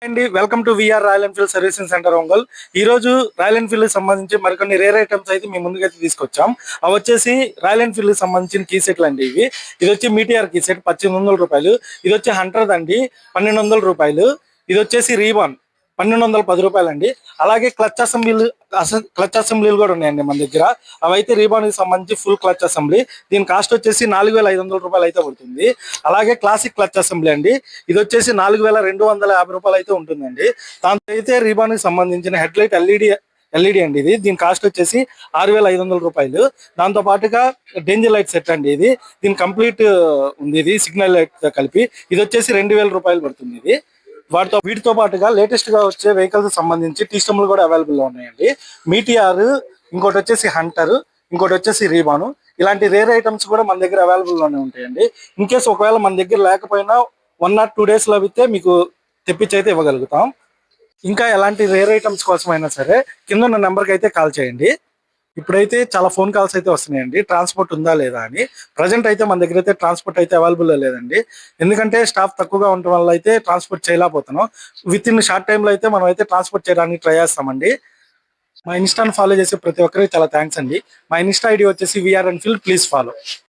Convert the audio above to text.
అండి welcome to VR Royal Enfield servicing centre Ongole. ఈ రోజు రాయల్ ఎన్ఫీల్డ్ సంబంధించి మరికొన్ని రేర్ ఐటమ్స్ అయితే మీ ముందుకైతే తీసుకొచ్చాం. అవి వచ్చేసి రాయల్ ఎన్ఫీల్డ్ సంబంధించిన కీ సెట్లు అండి. ఇది వచ్చి మీటిఆర్ కీ సెట్ 1800 రూపాయలు. ఇది వచ్చి హంటర్ అండి 1200 రూపాయలు. ఇది వచ్చేసి రీబాన్ 1210 రూపాయలు అండి. అలాగే క్లచ్ అసెంబ్లీలు కూడా ఉన్నాయండి మన దగ్గర. అవైతే రీబాన్ కి సంబంధించి ఫుల్ క్లచ్ అసెంబ్లీ. దీని కాస్ట్ వచ్చేసి 4500 రూపాయలు అయితే పడుతుంది. అలాగే క్లాసిక్ క్లచ్ అసెంబ్లీ అండి. ఇది వచ్చేసి 4250 రూపాయలు అయితే ఉంటుందండి. దాంతో అయితే రీబాన్ కి సంబంధించిన హెడ్ లైట్ ఎల్ఈడి అండి. దీని కాస్ట్ వచ్చేసి 6500 రూపాయలు. దాంతో పాటుగా డేంజర్ లైట్ సెట్ అండి. దీని కంప్లీట్ ఉంది. సిగ్నల్ లైట్ తో కలిపి ఇది వచ్చేసి 2000 రూపాయలు పడుతుంది. వీటితో పాటుగా లేటెస్ట్ గా వచ్చే వెహికల్స్ సంబంధించి టీ స్టమ్లు కూడా అవైలబుల్ లో ఉన్నాయండి. మీటిఆర్, ఇంకోటి వచ్చేసి హంటర్, ఇంకోటి వచ్చేసి రీబాను. ఇలాంటి రేర్ ఐటమ్స్ కూడా మన దగ్గర అవైలబుల్ లోనే ఉంటాయండి. ఇన్ కేసు ఒకవేళ మన దగ్గర లేకపోయినా 1 or 2 days లో అయితే మీకు తెప్పించి అయితే ఇవ్వగలుగుతాం. ఇంకా ఎలాంటి రేర్ ఐటమ్స్ కోసమైనా సరే కింద ఉన్న నెంబర్కి అయితే కాల్ చేయండి. ఇప్పుడైతే చాలా ఫోన్ కాల్స్ అయితే వస్తున్నాయండి, ట్రాన్స్పోర్ట్ ఉందా లేదా అని. ప్రజెంట్ అయితే మన దగ్గర అయితే ట్రాన్స్పోర్ట్ అయితే అవైలబుల్ లేదండి. ఎందుకంటే స్టాఫ్ తక్కువగా ఉండటం వల్ల అయితే ట్రాన్స్పోర్ట్ చేయలేకపోతున్నాం. విత్ ఇన్ షార్ట్ టైంలో అయితే మనం అయితే ట్రాన్స్పోర్ట్ చేయడానికి ట్రై చేస్తామండి. మా ఇన్స్టాని ఫాలో చేసే ప్రతి ఒక్కరికి చాలా థ్యాంక్స్ అండి. మా ఇన్స్టా ఐడి వచ్చేసి విఆర్ ఎన్ఫీల్డ్. Please follow.